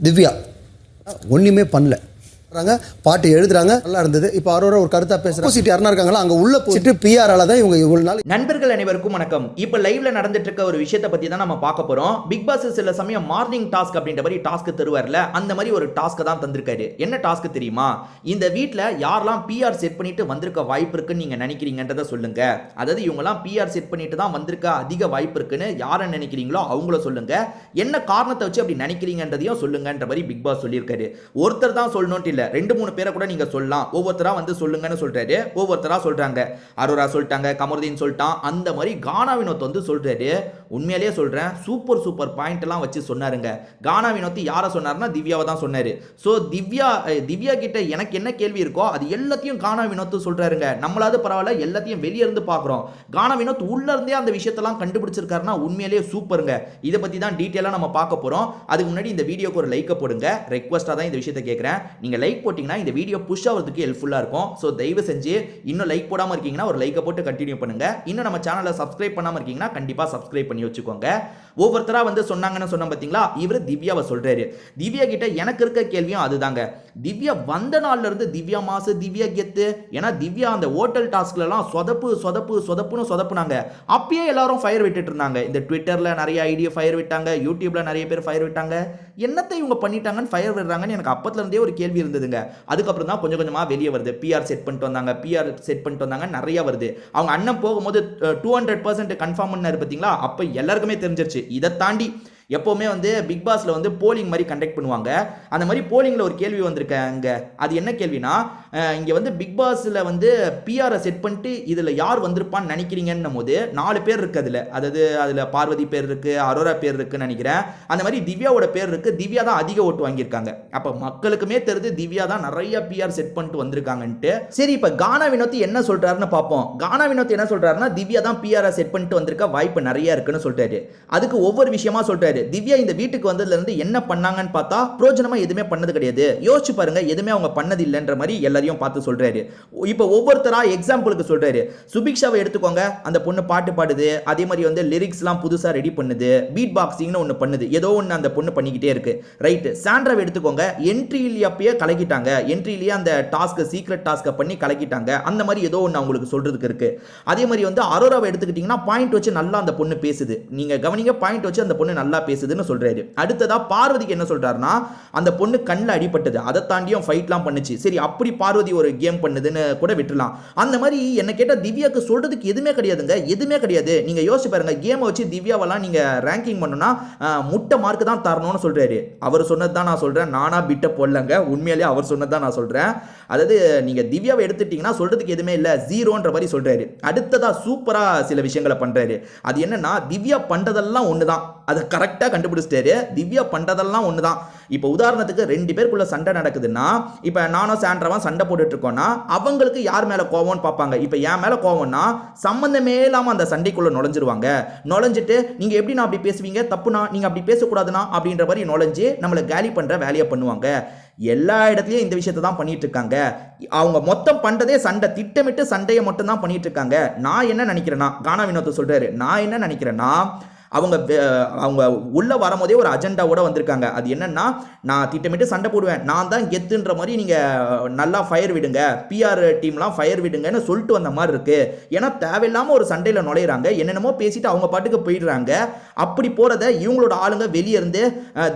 திவ்யா ஒன்றுமே பண்ணல. பாட்டு எழுதுறாங்க, நல்லா இருந்தது. இப்போ அவரோட ஒரு கருத்தா பேசுறாங்க. யாருனா இருக்காங்களா அங்க உள்ள போயிட்டு பிஆரால தான் இவங்க இவ்வளவு நாள். நண்பர்கள் அனைவருக்கும் வணக்கம். இப்போ லைவ்ல நடந்துட்டு இருக்க ஒரு விஷயத்தை பத்தி தான் நம்ம பார்க்க போறோம். பிக் பாஸ் சில சமயம் மார்னிங் டாஸ்க் அப்படின்ற மாதிரி டாஸ்க் தருவார்ல, அந்த மாதிரி ஒரு டாஸ்க் தான் தந்திருக்காரு. என்ன டாஸ்க் தெரியுமா? இந்த வீட்ல யாரெல்லாம் பிஆர் செட் பண்ணிட்டு வந்திருக்க வாய்ப்பு இருக்குன்னு நீங்க நினைக்கிறீங்கன்றத சொல்லுங்க. அதாவது இவங்கலாம் பிஆர் செட் பண்ணிட்டு தான் வந்திருக்க அதிக வாய்ப்பு இருக்குன்னு யாரை நினைக்கிறீங்களோ அவங்கள சொல்லுங்க. என்ன காரணத்தை வச்சு அப்படி நினைக்கிறீங்கன்றதையும் சொல்லுங்கன்ற மாதிரி பிக் பாஸ் சொல்லியிருக்காரு. ஒருத்தர் தான் சொல்லணும்னு இல்ல, 2-3 பேரை கூட நீங்க சொல்லலாம். ஒவ்வொருத்தரா வந்து சொல்லுங்கன்னு சொல்றாரு. ஒவ்வொருத்தரா சொல்றாங்க. அரோரா சொல்லிட்டாங்க, கமருதீன் சொல்லிட்டான். அந்த மாதிரி கானா வினோத் வந்து சொல்றாரு. உண்மையிலேயே சொல்றேன், சூப்பர் பாயிண்ட் எல்லாம் வச்சு சொன்னாருங்க. கானா வினோத் யாரை சொன்னாருன்னா திவ்யாவை தான் சொன்னாரு. சோ திவ்யா கிட்ட எனக்கு என்ன கேள்வி இருக்கோ அது எல்லாத்தையும் கானா வினோத் சொல்றாருங்க. நம்மளாவது பரவாயில்ல, எல்லாத்தையும் வெளியே இருந்து பாக்குறோம். கானா வினோத் உள்ள இருந்தே அந்த விஷயத்தெல்லாம் கண்டுபிடிச்சிருக்காருன்னா உண்மையிலேயே சூப்பருங்க. இதை பத்தி தான் டீட்டெயிலா நம்ம பார்க்க போறோம். அதுக்கு முன்னாடி இந்த வீடியோக்கு ஒரு லைக் போடுங்க. ரெக்வஸ்டா தான் இந்த விஷயத்தை கேட்கிறேன். நீங்க லைக் போட்டீங்கன்னா இந்த வீடியோ புஷ் ஆகிறதுக்கு ஹெல்ப்ஃபுல்லா இருக்கும். சோ தயவு செஞ்சு இன்னும் லைக் போடாம இருக்கீங்கன்னா ஒரு லைக்கை போட்டு கண்டினியூ பண்ணுங்க. இன்னும் நம்ம சேனலை சப்ஸ்கிரைப் பண்ணாம இருக்கீங்கன்னா கண்டிப்பா சப்ஸ்கிரைப் பண்ணி வச்சுக்கோங்க. ஒவ்வொருத்தரா வந்து சொன்னாங்கன்னு சொன்ன பாத்தீங்களா, இவர் திவ்யாவை சொல்றாரு. திவ்யா கிட்ட எனக்கு இருக்க கேள்வியும் அதுதாங்க. திவ்யா வந்த நாள்ல இருந்து திவ்யா மாசு, திவ்யா கெத்து. ஏன்னா திவ்யா அந்த ஹோட்டல் டாஸ்க்ல எல்லாம் சொதப்புன்னு சொதப்புனாங்க. அப்பயே எல்லாரும் ஃபயர் விட்டுட்டு இருந்தாங்க. இந்த ட்விட்டர்ல நிறைய ஐடியா ஃபயர் விட்டாங்க, யூடியூப்ல நிறைய பேர் ஃபயர் விட்டாங்க. என்னத்தை இவங்க பண்ணிட்டாங்கன்னு ஃபயர் விடுறாங்கன்னு எனக்கு அப்பத்துல இருந்தே ஒரு கேள்வி இருந்ததுங்க. அதுக்கப்புறம் தான் கொஞ்சம் கொஞ்சமா வெளியே வருது. பிஆர் செட் பண்ணிட்டு வந்தாங்க, நிறைய வருது. அவங்க அண்ணன் போகும்போது 200% கன்ஃபார்ம் பண்ணாரு பாத்தீங்களா, அப்ப எல்லாருக்குமே தெரிஞ்சிருச்சு. இதை தாண்டி எப்பவுமே வந்து பிக் பாஸ்ல வந்து போலிங் மாதிரி கண்டக்ட் பண்ணுவாங்க. அந்த மாதிரி போலிங்ல ஒரு கேள்வி வந்திருக்காங்க. அது என்ன கேள்வினா, இங்க வந்து பிக் பாஸ்ல வந்து பிஆர் செட் பண்ணிட்டு இதுல யார் வந்திருப்பான்னு நினைக்கிறீங்கன்னும் போது 4 பேர் இருக்கு. அதுல பார்வதி பேர் இருக்கு, அரோரா பேர் இருக்குன்னு நினைக்கிறேன். அந்த மாதிரி திவ்யாவோட பேர் இருக்கு. திவ்யா தான் அதிக ஓட்டு வாங்கியிருக்காங்க. அப்ப மக்களுக்குமே தெரிஞ்சு திவ்யா தான் நிறைய பிஆர் செட் பண்ணிட்டு வந்திருக்காங்கன்ட்டு. சரி, இப்ப கானா வினோத் என்ன சொல்றாருன்னு பார்ப்போம். கானா வினோத் என்ன சொல்றாருன்னா, திவ்யா தான் பிஆர் செட் பண்ணிட்டு வந்திருக்க வாய்ப்பு நிறைய இருக்குன்னு சொல்றாரு. அதுக்கு ஒவ்வொரு விஷயமா சொல்றாரு. திவ்யா இந்த வீட்டுக்கு வந்ததுல இருந்து என்ன பண்ணாங்கன்னு பார்த்தா பிரோஜனமா எதுவுமே பண்ணது கிடையாது. யோசிச்சு பாருங்க, எதுவுமே அவங்க பண்ணது இல்லைன்ற மாதிரி எல்லாரையும் பார்த்து சொல்றாரு. இப்போ ஒவ்வொருத்தரா எக்ஸாம்பிளுக்கு சொல்றாரு. சுபிக்ஷாவை எடுத்துக்கோங்க. அந்த பொண்ணு பாட்டு பாடுது, அதே மாதிரி வந்து லிரிக்ஸ்லாம் புதுசா ரெடி பண்ணுது, பீட் பாக்ஸிங்னு ஒன்று பண்ணுது, ஏதோ ஒன்று அந்த பொண்ணு பண்ணிக்கிட்டே இருக்கு. ரைட். சாண்ட்ராவை எடுத்துக்கோங்க. என்ட்ரியிலேயே கலக்கிட்டாங்க. என்ட்ரியிலேயே அந்த டாஸ்க், சீக்ரெட் டாஸ்க்கை பண்ணி கலக்கிட்டாங்க. அந்த மாதிரி ஏதோ ஒன்று அவங்களுக்கு சொல்றதுக்கு இருக்கு. அதே மாதிரி வந்து அரோராவை எடுத்துக்கிட்டீங்கன்னா பாயிண்ட் வச்சு நல்லா அந்த பொண்ணு பேசுது. நீங்க கவனிங்க, பாயிண்ட் வச்சு அந்த பொண்ணு நல்லா பேசுதுன்னு சொல்றாரு. அடுத்ததா பார்வதிக்கு என்ன சொல்றாருன்னா, அந்த பொண்ணு கண்ணில் அடிபட்டது, அதை தாண்டியும் ஃபைட்லாம் பண்ணுச்சு. சரி, அப்படி பார்வதி ஒரு கேம் பண்ணுதுன்னு கூட விட்டுலாம். அந்த மாதிரி என்ன கேட்டா திவ்யாக்கு சொல்றதுக்கு எதுவுமே கிடையாதுங்க. எதுவுமே கிடையாது. நீங்க யோசிச்சு பாருங்க, கேமை வச்சு திவ்யாவெல்லாம் நீங்க ரேங்கிங் பண்ணணும்னா முட்டை மார்க் தான் தரணும்னு சொல்றாரு. அவர் சொன்னது தான் நான் சொல்றேன். நானா பிட்ட போடலங்க. உண்மையிலேயே அவர் சொன்னது தான் நான் சொல்றேன். அதாவது நீங்க திவ்யாவை எடுத்துட்டீங்கன்னா சொல்றதுக்கு எதுவுமே இல்லை, ஜீரோன்ற மாதிரி சொல்றாரு. அடுத்ததா சூப்பரா சில விஷயங்களை பண்றாரு. அது என்னன்னா, திவ்யா பண்றதெல்லாம் ஒண்ணுதான். அது கரெக்டா கண்டுபிடிச்சிட்டாரு. திவ்யா பண்றதெல்லாம் ஒண்ணுதான். இப்போ உதாரணத்துக்கு 2 பேருக்குள்ள சண்டை நடக்குதுன்னா, இப்போ நானும் சாண்ட்ராவும் சண்டை போட்டுட்டு இருக்கோம்னா அவங்களுக்கு யார் மேல கோவம்னு பார்ப்பாங்க. இப்போ என் மேல கோவம்னா சம்பந்தமே இல்லாம அந்த சண்டைக்குள்ள நுழைஞ்சிருவாங்க. நுழைஞ்சிட்டு நீங்க எப்படி நான் அப்படி பேசுவீங்க, தப்புனா நீங்க அப்படி பேசக்கூடாதுனா அப்படின்ற மாதிரி நுழைஞ்சு நம்மளை காலி பண்ற வேலையை பண்ணுவாங்க. எல்லா இடத்துலயும் இந்த விஷயத்தை தான் பண்ணிட்டு இருக்காங்க. அவங்க மொத்தம் பண்றதே சண்டை, திட்டமிட்டு சண்டையை மட்டும் தான் பண்ணிட்டு இருக்காங்க. நான் என்ன நினைக்கிறேன்னா, கானா வினோத் சொல்றாரு, நான் என்ன நினைக்கிறேன்னா, அவங்க உள்ள வரும்போதே ஒரு அஜெண்டாவோட வந்திருக்காங்க. அது என்னன்னா, நான் திட்டமிட்டு சண்டை போடுவேன், நான் தான் கெத்துன்ற மாதிரி நீங்க நல்லா ஃபயர் விடுங்க, பிஆர் டீம்லாம் ஃபயர் விடுங்கன்னு சொல்லிட்டு வந்த மாதிரி இருக்கு. ஏன்னா தேவையில்லாம ஒரு சண்டையில நுழையிறாங்க, என்னென்னமோ பேசிட்டு அவங்க பாட்டுக்கு போயிடுறாங்க. அப்படி போறத இவங்களோட ஆளுங்க வெளியே இருந்து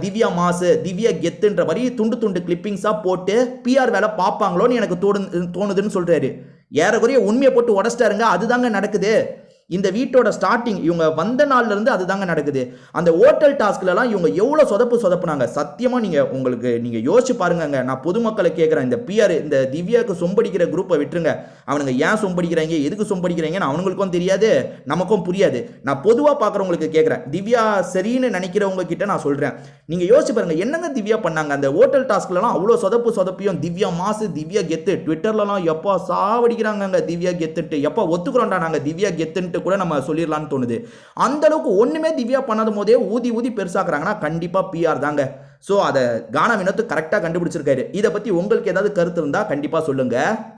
திவ்யா மாசு, திவ்யா கெத்துன்ற மாதிரி துண்டு கிளிப்பிங்ஸா போட்டு பிஆர் வேலை பார்ப்பாங்களோன்னு எனக்கு தோணுதுன்னு சொல்றாரு. ஏறக்குறைய உண்மையை போட்டு உடச்சிட்டாருங்க. அதுதாங்க நடக்குது. இந்த வீட்டோட ஸ்டார்டிங் இவங்க வந்த நாள்ல இருந்து அதுதாங்க நடக்குது. அந்த ஹோட்டல் டாஸ்க்லலாம் இவங்க எவ்வளவு சொதப்புனாங்க. சத்தியமா நீங்க யோசிச்சு பாருங்க. நான் பொதுமக்களை கேட்கிறேன், இந்த பிஆர் இந்த திவ்யாவுக்கு சொம்படிக்கிற குரூப்பை விட்டுருங்க. அவனுங்க ஏன் சொம்படிக்கிறாங்க, எதுக்கு சொம்படிக்கிறாங்கன்னு அவங்களுக்கும் தெரியாது, நமக்கும் புரியாது. நான் பொதுவா பார்க்குறவங்களுக்கு கேட்கிறேன். திவ்யா சரின்னு நினைக்கிறவங்க கிட்ட நான் சொல்றேன், நீங்க யோசிச்சு பாருங்க, என்னங்க திவ்யா பண்ணாங்க அந்த ஹோட்டல் டாஸ்க்லலாம். அவ்வளோ சொதப்பியும் திவ்யா மாசு, திவ்யா கெத்து. ட்விட்டர்லலாம் எப்பா சாவடிக்கிறாங்க திவ்யா கெத்துட்டு, எப்பா ஒத்துக்கிறோம்டா நாங்க திவ்யா கெத்துன்ட்டு கூட நம்ம சொல்லிடலாம்னு தோணுது. அந்த அளவுக்கு ஒண்ணுமே திவ்யா பண்ணாத போதே ஊதி பெருசாக்குறாங்கன்னா கண்டிப்பா பிஆர் தாங்க. சோ அதை கானா வினோத் கரெக்டா கண்டுபிடிச்சிருக்காரு. இதை பத்தி உங்களுக்கு ஏதாவது கருத்து இருந்தா கண்டிப்பா சொல்லுங்க.